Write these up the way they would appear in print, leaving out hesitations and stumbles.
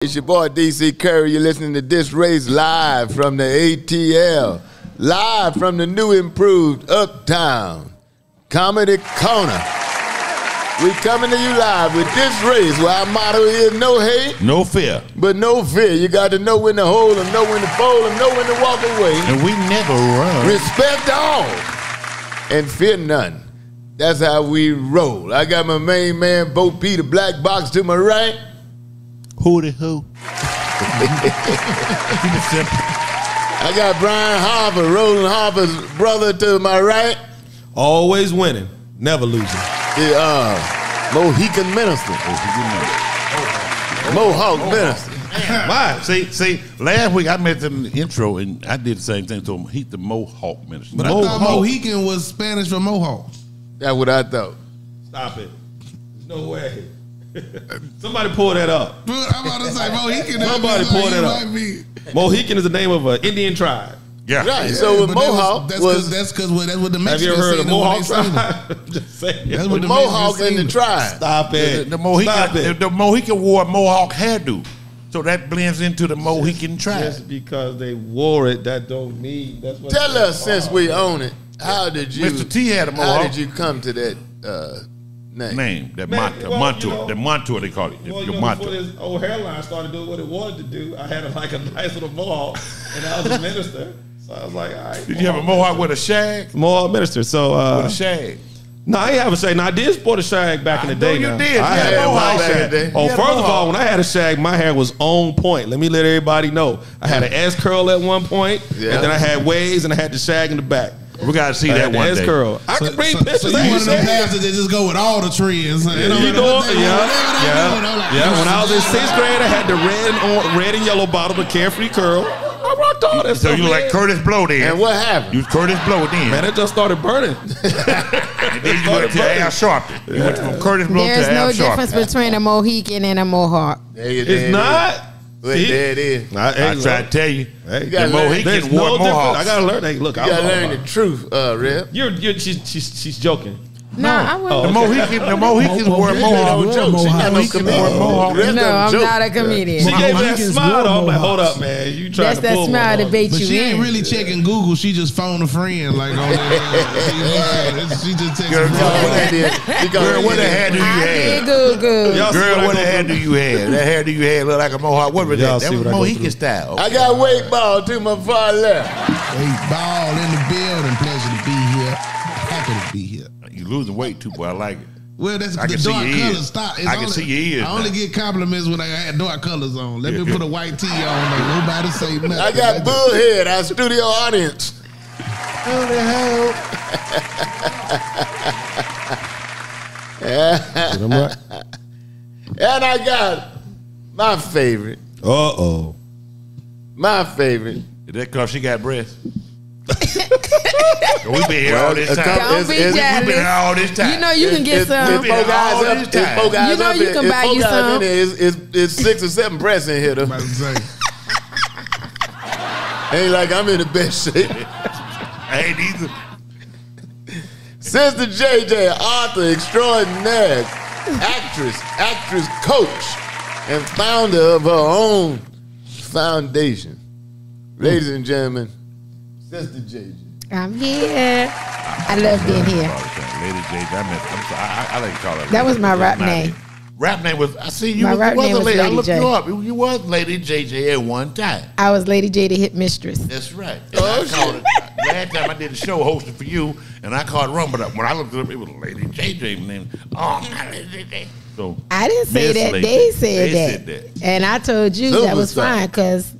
It's your boy DC Curry. You're listening to DisRace live from the ATL, live from the new improved Uptown Comedy Corner. We coming to you live with DisRace, where our motto is no hate, no fear, but no fear. You got to know when to hold them, know when to fold them, know when to walk away. And we never run. Respect all and fear none. That's how we roll. I got my main man, Bo P, the black box to my right. Who the who? I got Brian Harper, Roland Harper's brother to my right. Always winning, never losing. The Mohican minister. Mohawk minister. Why? See, last week I met them in the intro and I did the same thing to him. He's the Mohawk minister. But I thought Mohican was Spanish for Mohawk. That's what I thought. Stop it. No way. Somebody pull that up. I'm about to say Mohican. Somebody pull that up. Mohican is the name of an Indian tribe. Yeah. Right. So with Mohawk that's what the Mexicans have you ever heard of Mohawk tribe? Just saying. That's what the Mohawk in the tribe. Stop it. The Mohican wore a Mohawk hairdo. So that blends into the Mohican tribe. Just because they wore it, that don't mean that's what. Tell us, since we own it, how did you? Mr. T had a Mohawk. How did you come to that name? That Montour. The Montour they call it. Well, Montour. before this old hairline started doing what it wanted to do, I had a nice little Mohawk, and I was a minister. So I was like, all right. Did you have a Mohawk with a shag? Mohawk minister. So with a shag. No, I ain't have a shag. Now I did sport a shag back in the day. You did. I had a Mohawk shag. Oh, first of all, when I had a shag, my hair was on point. Let me let everybody know. I had an S curl at one point, and then I had waves, and I had the shag in the back. We gotta see that one day. Curl. I can bring pictures. So you one of them pastors that just go with all the trends. Yeah. When I was in 6th grade, I had the red and yellow bottle, the carefree curl. I rocked all that. So you like Curtis Blow then? And what happened? You was Curtis Blow then. Man, it just started burning. And then you went to Al Sharpton. You went from Curtis Blow to Al Sharpton. There's no difference between a Mohican and a Mohawk. It's not. There it is. I try to tell you. The Mohican wore Mohawks. I gotta learn. Hey, look, you gotta learn the truth, Rip. She's joking. No, I wouldn't. The Mohicans wore Mohawks. No, I'm not a comedian. She gave me that smile. I'm like, hold up, man. You trying to pull smile to bait but you she in. ain't really checking Google. She just phoned a friend. Like on she just texted. Girl, what the hair do you have? Google. Girl, what the hair do you have? That hair do you have look like a Mohawk? What was that? That was Mohican style. I got Weightball to my far left. Weightball in the building. Pleasure to be here. Happy to be here. You losing weight too, boy. I like it. Well, that's I the can dark see your colors. ears. Stop. I can see your ears. I only get compliments when I had dark colors on. Let me put a white tee on. Like nobody say nothing. I got Bullhead, our studio audience. Who the hell? And I got my favorite. My favorite. Is that because she got breasts? We been here all this time. Don't be jealous. We been here all this time. You know you can get some. You know you can buy you some. It's 6 or 7 breasts in here though. Ain't like I'm in the best shape. I ain't either. Sister JJ, author extraordinaire, actress coach, and founder of her own foundation. Ladies and gentlemen, Sister JJ. I'm here. I love being here. Lady JJ, I like to call her. That was my rap name. Rap name was, I see you My rap name was lady. I Lady looked J. you up. You was Lady JJ at one time. I was Lady J, the hit mistress. That's right. And I called it, last time I did a show hosted for you, and I called it wrong, but when I looked it up, it was Lady JJ name. Oh, not Lady JJ. So I didn't say that. Lady. They said said that. And I told you that was fine because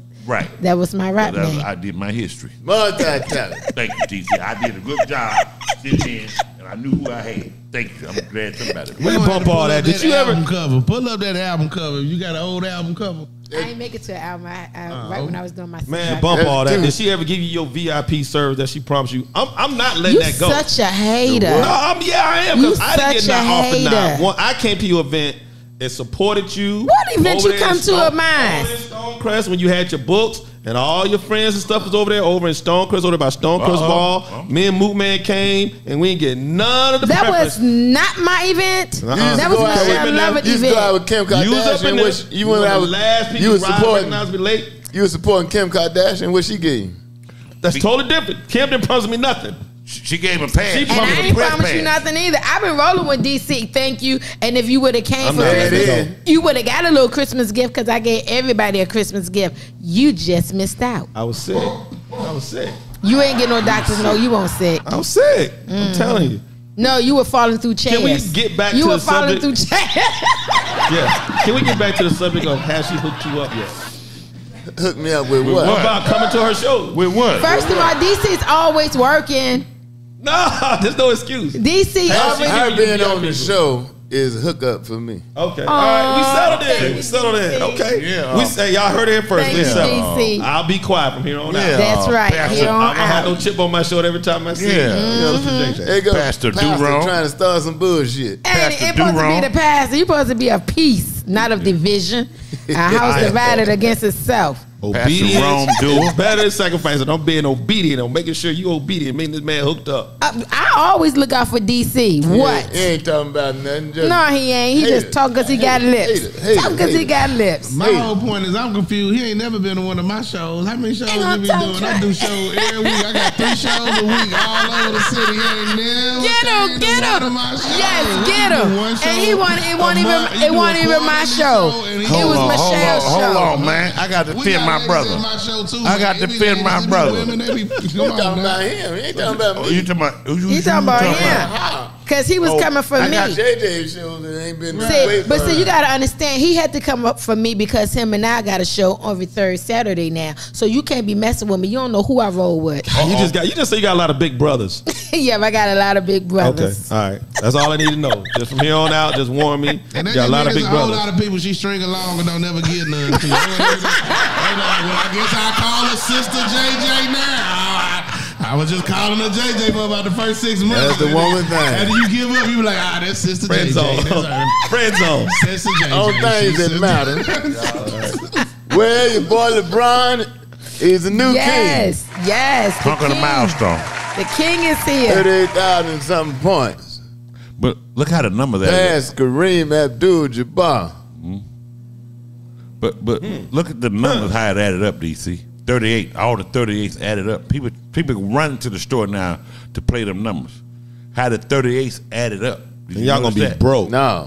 that was my rap name. I did my history. Multi-talent. Thank you, TC. I did a good job sitting in, and I knew who I had. Thank you. I'm glad somebody. We bump all that. Did you ever cover? Pull up that album cover. You got an old album cover? I didn't make it to an album right when I was doing my man, bump all that. Did she ever give you your VIP service that she promised you? I'm not letting that go. You such a hater. No, I am. You I didn't get such a hater. I came to your event and supported you. What event you come to of mine? Stonecrest when you had your books. and all your friends and stuff was over there, over in Stonecrest, over there by Stonecrest Ball. Me and Mook Man came, and we didn't get none of the That preference. was not my event. That was Michelle Lovett You used to go out with event. Kim You was up in Kardashian. there. You went out with last people. You was supporting. Recognize me late. You was supporting Kim Kardashian. What she gave you? That's totally different. Kim didn't promise me nothing. She gave him a pass. She And I ain't promise you nothing either. I've been rolling with DC. Thank you. And if you would have came for Christmas, you would have got a little Christmas gift because I gave everybody a Christmas gift. You just missed out. I was sick. You ain't get no doctor's no. You won't sick. I'm sick. I'm telling you. No, you were falling through chairs. Can we get back you to were the falling subject? through chairs. Yeah. Can we get back to the subject of has she hooked you up yet? Hook me up with what? What about coming to her show? With what? First of all, DC's always working. No, there's no excuse. DC always. Her being on the show is hook up for me. Okay. All right. We settled it. thank We settled you, it. DC. Okay. Yeah. We say y'all heard it here first. Thank We you, settled. DC. I'll be quiet from here on out. Yeah. That's right. Pastor, Here on I'm gonna have out. no chip on my shoulder every time I see Yeah. you. There you go. Pastor Durham. trying to start some bullshit. And Pastor it's supposed to Durham. be the pastor. You're supposed to be of peace, not of division. A house divided against itself. Obedience Rome is better than sacrificing. I'm being obedient. I'm making sure you obedient. Making this man hooked up. I always look out for DC. What? He ain't talking about nothing. Just No, he ain't. He Hater. just talk because he got lips. Hater. Talk because he got lips. My whole point is I'm confused. He ain't never been to one of my shows. How many shows Ain't you gonna be tell doing? I Trey. do shows every week. I got 3 shows a week all over the city. He ain't never Get him, came to get one him. of my shows. Yes, We get do him. one And show he want it. a Won't even. month. He It do won't a even my quarterly show. and he It was do- Michelle's Hold show. on, man. I got to We defend got my ladies brother. in my show too, I got man. to It be defend my ladies, it be brother. women, they be- Come He on, talking now. about him. He ain't talking about Oh, me. you talking about? He talking about him. Because he was coming for I me. got JJ shows that ain't been See, you got to understand, he had to come up for me because him and I got a show every third Saturday now. So you can't be messing with me. You don't know who I roll with. You just say you got a lot of big brothers. Yeah, I got a lot of big Okay. brothers. All right. That's all I need to know. Just from here on out, just warn me. And You they got a lot of there's big a whole brothers. lot of people she string along and don't never get none. They like, well, I guess I call her sister JJ now. I was just calling her JJ for about the first 6 months. That's the woman thing. After you give up, you be like, that's sister Friend JJ. zone. That's her. Friend zone. Sister JJ. All things She's that sister- matter. Well, your boy LeBron is the new Yes, yes. The Conquer the king. milestone. The king is king. here. 38,000 something points. But look how the number that is. That's Kareem AbdulJabbar. But look at the numbers, how it added up, DC. 38, all the 38s added up. People run to the store now to play them numbers. How the 38s added up. Did And you y'all gonna notice be that? broke. No.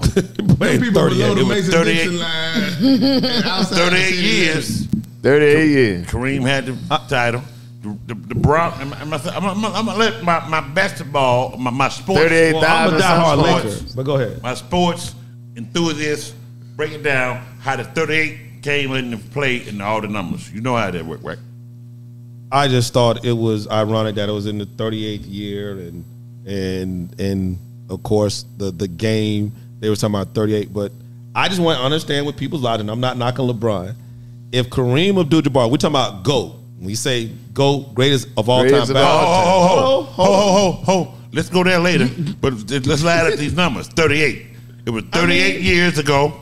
Playing People 38. below the It was Mason 38. Dixon line. and outside the 38 city. years. 38 years. Kareem had the title. The Bronx. I'm gonna let my basketball, my sports, 38,000 Well, I'm a diehard Sports. Laker, but go ahead. my sports enthusiasts break it down how the 38 came into play in all the numbers. You know how that worked, right? I just thought it was ironic that it was in the 38th year, and of course the game they were talking about 38. But I just want to understand what people's logic. I'm not knocking LeBron. If Kareem Abdul-Jabbar, we're talking about GOAT. We say GOAT, greatest of all Greatest time. of all Ho. Let's go there later. But let's add up these numbers. 38. It was 38 years ago.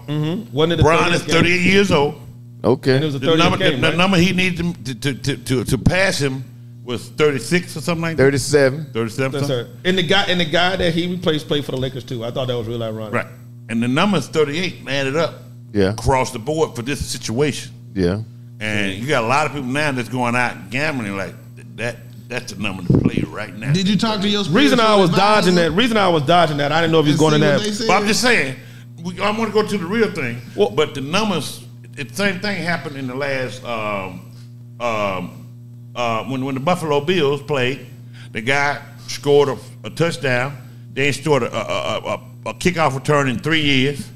Wasn't it the Bron 30th is game? 38 years old. Okay. And it was the The 30th number, game, the right? number he needed to pass him was 36 or something like that. 37. 37. Yes, something? sir. And the guy that he replaced played for the Lakers too. I thought that was really ironic. Right. And the numbers 38 added up Yeah. across the board for this situation. Yeah. And you got a lot of people now that's going out gambling like that. That's the number to play right now. Did you talk to your Reason I was dodging advisor? that, I didn't know if he was going in See what that. they said? But I'm just saying, I want to go to the real thing. Well- But the numbers, the same thing happened in the last when the Buffalo Bills played. The guy scored a touchdown. They ain't scored a kickoff return in 3 years.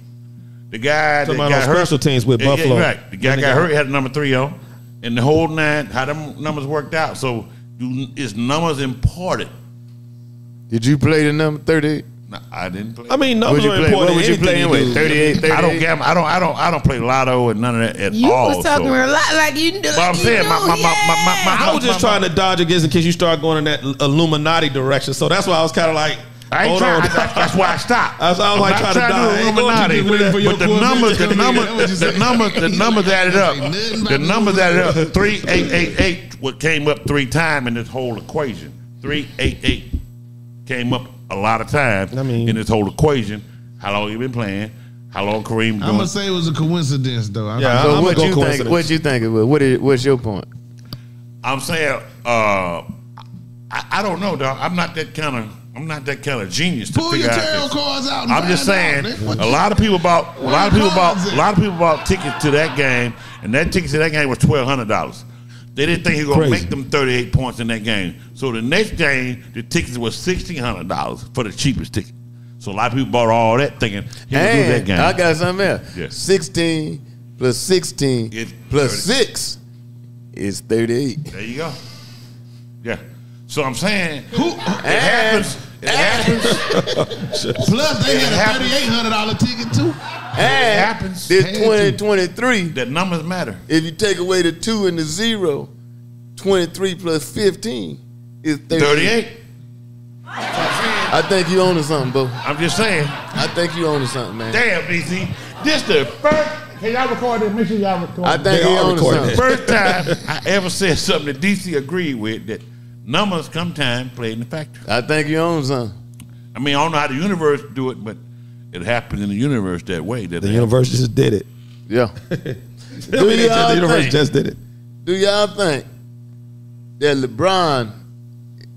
The guy that Talking about got on hurt, special teams with Buffalo. right? The guy got hurt. He had a number 3 on, and the whole nine. How them numbers worked out. So is numbers important? Did you play the number 38? No, I didn't play. I mean, Would numbers you are play? important. What would you in play anything anyway? do. 38, 38? I don't gamble. I don't play lotto and none of that at You all. was talking so. a lot like you. But I'm saying, I was just trying to dodge against in case you start going in that Illuminati direction. So that's why I was kind of like, I ain't trying. That's why I stopped. That's all I try to do. Illuminati. But the numbers added up. The numbers added up. 3888 what came up 3 times in this whole equation. 388 came up a lot of times in this whole equation. How long you been playing? How long Kareem doing? I'm gonna say it was a coincidence, though. So what you think? What you think it was? What's your point? I'm saying, I don't know, dog. I'm not that kind of genius to figure out this. Pull your tarot cards out. I'm just saying, a lot of people bought tickets to that game, and that ticket to that game was $1,200. They didn't think he was gonna make them 38 points in that game. So the next game, the tickets was $1,600 for the cheapest ticket. So a lot of people bought all that thinking he would do that game. I got something else. Yeah. 16 plus 16 plus 6 is 38. There you go. Yeah. So I'm saying, it happens. Plus, they had a $3,800 ticket too. It happens. This 2023. That numbers matter. If you take away the 2 and the 0, 23 plus 15 is 38. I think you own something, Bo. I'm just saying. I think you own something, man. Damn, BC. This the first. Can y'all record this? Make sure y'all record. I think you own something. First time I ever said something that DC agreed with, that numbers sometimes play in the factor. I think you own something. I mean, I don't know how the universe do it, but it happens in the universe that way. The universe just did it. Yeah. The universe just did it. Do y'all think that LeBron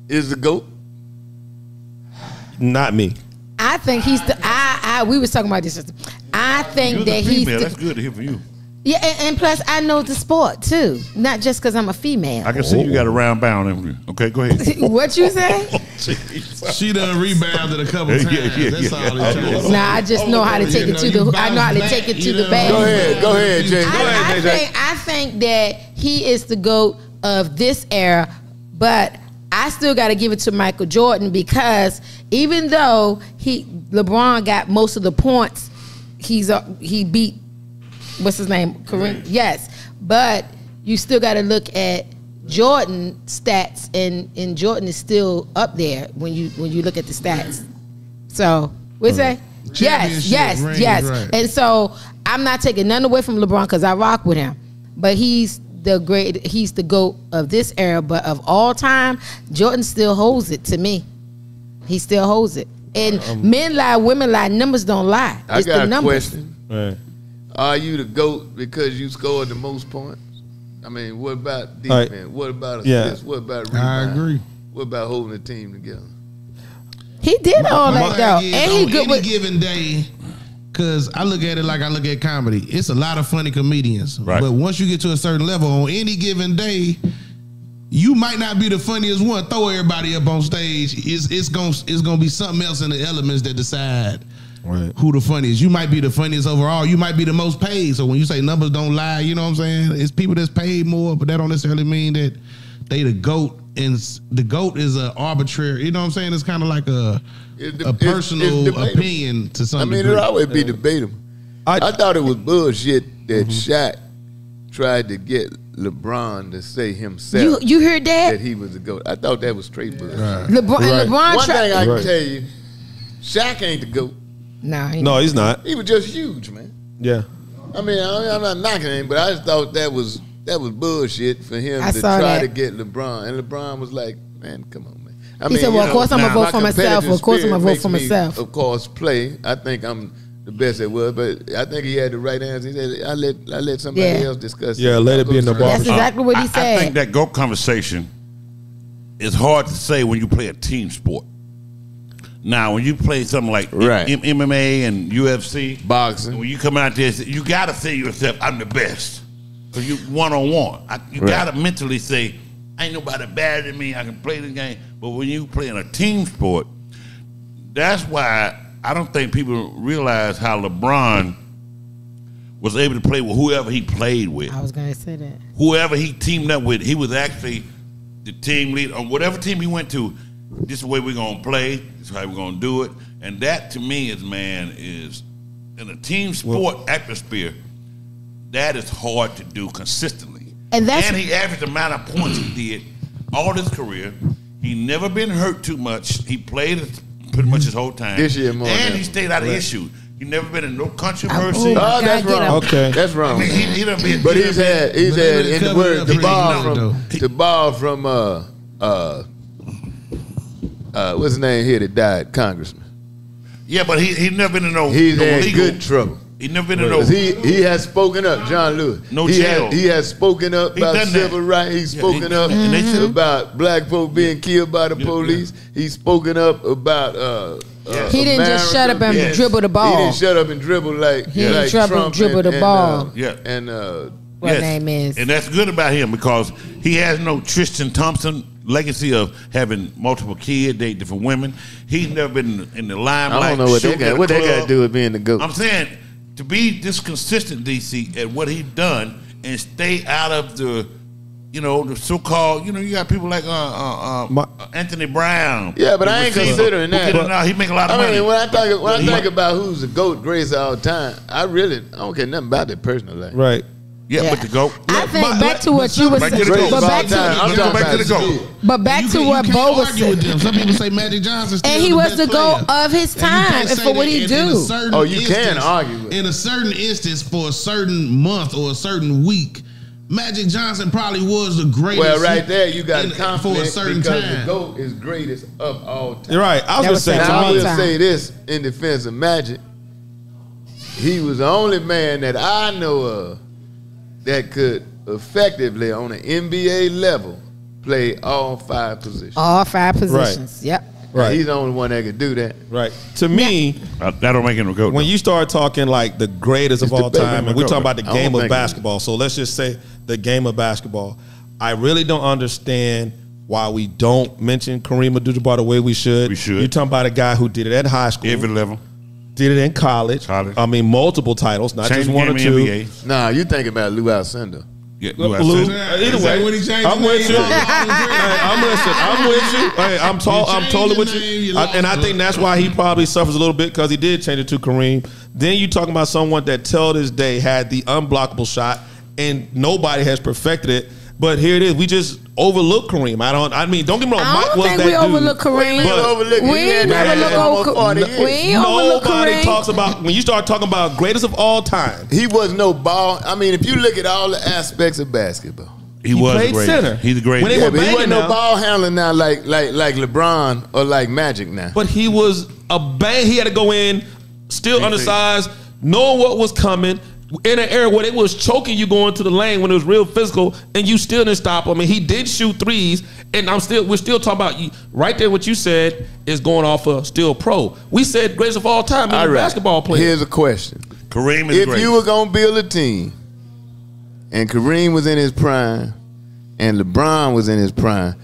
is the GOAT? Not me. I think he's the. We was talking about this. I think that he's. That's good to hear from you. Yeah, and plus I know the sport too, not just because I'm a female. I can see you got a round bound. Okay, go ahead. What you say? She done rebounded a couple times. That's all he's trying to say. Nah, I just know how to take it to the. I know how to take it to the bag. Go ahead, Jay. I think that he is the GOAT of this era, but I still got to give it to Michael Jordan, because even though LeBron got most of the points, he beat what's his name, Kareem. Yes, but you still got to look at Jordan stats, and Jordan is still up there when you look at the stats. So we say yes, right. and so I'm not taking none away from LeBron because I rock with him, but he's the GOAT of this era, but of all time, Jordan still holds it to me. He still holds it. And men lie, women lie, numbers don't lie. I got a question. Right. Are you the GOAT because you scored the most points? I mean, what about defense? Right. What about assists? What about rebound? I agree. What about holding the team together? He did all that though, and he good with given day. Because I look at it like I look at comedy. It's a lot of funny comedians. Right. But once you get to a certain level, on any given day, you might not be the funniest one. Throw everybody up on stage. It's gonna be something else in the elements that decide who the funniest. You might be the funniest overall. You might be the most paid. So when you say numbers don't lie, you know what I'm saying? It's people that's paid more, but that don't necessarily mean that they the GOAT. And the GOAT is an arbitrary, you know what I'm saying? It's kind of like a personal opinion to some degree. It'll always be debatable. I thought it was bullshit that Shaq tried to get LeBron to say himself. You heard that he was a GOAT. I thought that was straight bullshit. LeBron. One thing I can tell you, Shaq ain't the GOAT. No, he's not. He was just huge, man. Yeah. I mean, I'm not knocking him, but I just thought that was bullshit for him to try to get LeBron. And LeBron was like, man, come on, man. He said, well, of course I'm going to vote for myself. Of course I'm going to vote for myself. Of course, play. I think I'm the best at what, but I think he had the right answer. He said, I let somebody else discuss it. Yeah, let it be in the barbershop. That's exactly what he said. I think that GOAT conversation is hard to say when you play a team sport. Now, when you play something like MMA and UFC, boxing, when you come out there, you got to say to yourself, I'm the best. So you one-on-one. You got to mentally say, ain't nobody better than me. I can play the game. But when you play in a team sport, that's why I don't think people realize how LeBron was able to play with whoever he played with. I was going to say that. Whoever he teamed up with, he was actually the team lead on whatever team he went to. This is the way we're going to play. This is how we're going to do it. And that, to me, is in a team sport atmosphere, that is hard to do consistently. And he averaged the amount of points he did all his career. He never been hurt too much. He played pretty much his whole time. This year more and than- he stayed out of issues. He never been in no controversy. Oh, that's God, get wrong. him. Okay. That's wrong. I mean, he done been. But he he's done had been- in the covered word up the pretty ball good, from what's his name here that died, Congressman. Yeah, but he never been in no. He's no had legal, good trouble. He never been in no. 'Cause he has spoken up, John Lewis. No he jail. He has spoken up He about done that. civil rights. He's Yeah, spoken he- up and they said- about black folk being killed by the police. He's spoken up about He didn't just shut up and Yes. dribble the ball. He didn't shut up and dribble like He didn't like dribble- Trump dribble the ball. Yeah. and What Yes. name is? And that's good about him because he has no Tristan Thompson legacy of having multiple kids, date different women. He's never been in the limelight. I don't know what they shooting at got. a What they got to club. do with being the GOAT? I'm saying to be this consistent, DC, at what he's done and stay out of the, the so-called, you got people like Anthony Brown. Yeah, but the I ain't receiver, considering who that. get it now. He make a lot of I money. mean, when I But he- think about who's the GOAT greatest of all time, I don't care nothing about their personal life. Right. yeah, but to go. I think But- back to but what you were back to saying. the GOAT. But back All time. to I'm Let's go talking back to about the GOAT. skill. but back You to can't- what you Bo can't was argue with saying. them. Some people say Magic Johnson still And he the was best the GOAT player. of his And you time can't and say for what that he in a do. certain Oh, you can instance- argue with it. in a certain instance for a certain month or a certain week. Magic Johnson probably was the greatest. Well, right there, you got for a confidence certain because time. the GOAT is greatest of all time. You're right. I was That gonna was say that to Now, I all me, will time. say this in defense of Magic. He was the only man that I know of that could effectively, on an NBA level, play all 5 positions. All 5 positions. Yep. right, He's the only one that could do that. right. To me, That don't make him a GOAT. when you start talking like the greatest of It's all debatable. time, and we're talking about the I don't game of think- basketball, so let's just say the game of basketball, I really don't understand why we don't mention Kareem AbdulJabbar the way we should. We should. You're talking about a guy who did it at high school, every level. did it in college. College. I mean, multiple titles, not Change just the one or game in the two. NBA. Nah, you think about Lou Alcindor. Yeah, Lou, Lou, either way, When he changed I'm his with name, you. I'm I'm listening. I'm with you. Hey, I'm changed totally your with name, you. you lost And I think it. that's why he probably suffers a little bit because he did change it to Kareem. Then you talking about someone that till this day had the unblockable shot, and nobody has perfected it. But here it is. We just overlook Kareem. I mean, don't get me wrong. I Mike don't was think that we dude. overlook Kareem. But overlook him. We He ain't had never that look almost over. 40 We years. ain't overlook Nobody Kareem. talks about when you start talking about greatest of all time. He was no ball. I mean, if you look at all the aspects of basketball, he was played the greatest. center. He's the greatest. When they yeah, were but he wasn't banging no now. ball handler now like LeBron or like Magic now. But he was a bang. He had to go in, still undersized, knowing what was coming. In an era where it was choking you going to the lane when it was real physical, and you still didn't stop him. I mean, he did shoot threes, and we're still talking about you right there. What you said is going off of still pro. We said greatest of all time in All a right. basketball player. Here's a question: Kareem is if great. you were gonna build a team, and Kareem was in his prime, and LeBron was in his prime,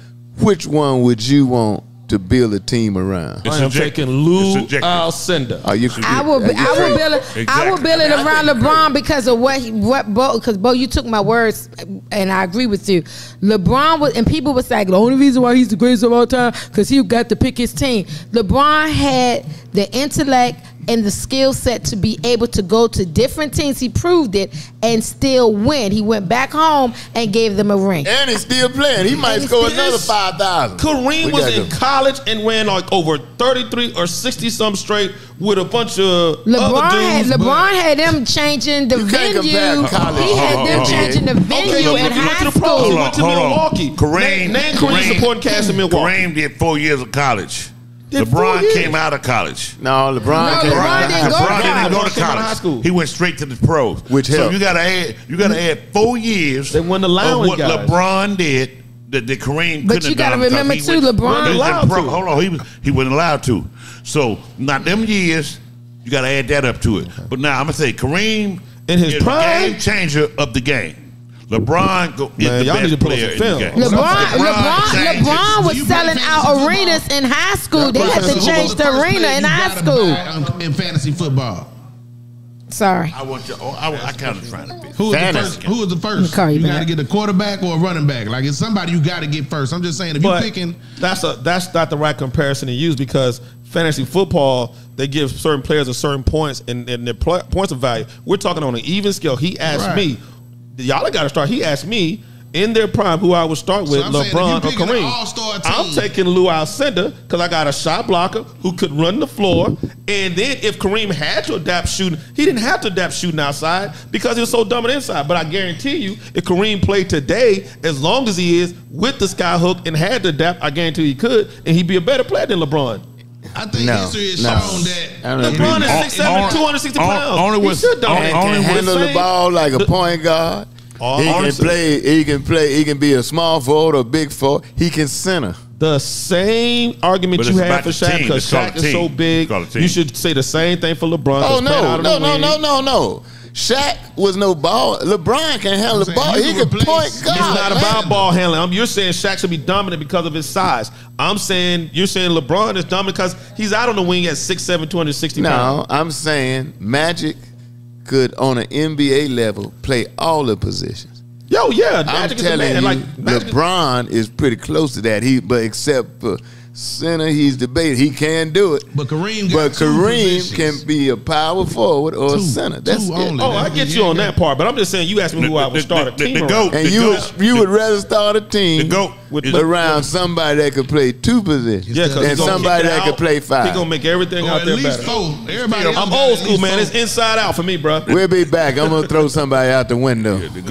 which one would you want to build a team around? It's I am subjective. taking Lou It's subjective. Alcindor. Are you? I will build it around LeBron because of because Bo, you took my words and I agree with you. LeBron was, and people would say the only reason why he's the greatest of all time because he got to pick his team. LeBron had the intellect and the skill set to be able to go to different teams. He proved it and still win. He went back home and gave them a ring. And he's still playing. He might And score he's another still- 5,000. Kareem We was gotta in go. college and ran like over 33 or 60 some straight with a bunch of other LeBron dudes. had them changing the You can't compare venue. college. He had them Hold on. changing the venue Okay, in he went high to the pros. He school. went to Hold on. Milwaukee. Kareem, Name Kareem supporting cast in Milwaukee. Kareem did 4 years of college. Did 4 LeBron years? came out of college. No, LeBron came LeBron out. didn't go to LeBron didn't go to Came out of high college. school. He went straight to the pros. Which so helped. you gotta add 4 years. They won the line of with what guys. LeBron did that Kareem But couldn't you have done. gotta remember because too, he went- LeBron- he was in allowed pro- to. Hold on, he wasn't allowed to. So not them years. You gotta add that up to it. But now I'm gonna say Kareem In his is prime? the game changer of the game. LeBron is Man, the y'all need to best pull up player some in film. the game. LeBron was You selling play out fantasy football. arenas in high school. They So had to who was change the the first arena player in you high gotta school. buy, in fantasy football? Sorry. I want you. I kind of trying to be. Who was the Fantasy. first? Who was the first? Call you You got to back. get a quarterback or a running back. Like it's somebody you got to get first. I'm just saying if you're But picking, that's not the right comparison to use because fantasy football they give certain players a certain points and their points of value. We're talking on an even scale. He asked Right. me, y'all got to start. He asked me in their prime, who I would start with, I'm saying, LeBron if you or picking an Kareem. all-star I'm team. taking Lou Alcindor because I got a shot blocker who could run the floor. And then if Kareem had to adapt shooting, he didn't have to adapt shooting outside because he was so dominant inside. But I guarantee you, if Kareem played today, as long as he is with the sky hook and had to adapt, I guandee he could, and he'd be a better player than LeBron. I think history has shown that LeBron is 6'7", 260 pounds. Only He with should dominate. Can games. handle the ball like a point guard. He can play. He can be a small forward or big forward. He can center. The same argument But you it's have about for the Shaq team. because It's called Shaq a is team. so big. It's called a team. You should say the same thing for LeBron. Oh 'cause playing out of the wing, no. Shaq was no ball. LeBron can handle the ball. He can point guard. It's not about ball handling. You're saying Shaq should be dominant because of his size. You're saying LeBron is dominant because he's out on the wing at 6'7", 260 pounds. No, I'm saying Magic could, on an NBA level, play all the positions. Yo, yeah, I'm Magic is a telling man. you, Magic LeBron is pretty close to that. But except for center, he's debated. He can do it. But Kareem can be a power forward or a center. That's it. only. Oh, I get you on that part, but I'm just saying you asked me who I would start a team around. GOAT. And you would rather start a team The GOAT around somebody that could play two positions Yeah, 'cause and he's gonna somebody kick it that out. could play He five. gonna make everything Or out at there least better. 4. Everybody else I'm got old at school, least man. 4. It's inside out for me, bro. We'll be back. I'm going to throw somebody out the window. The GOAT.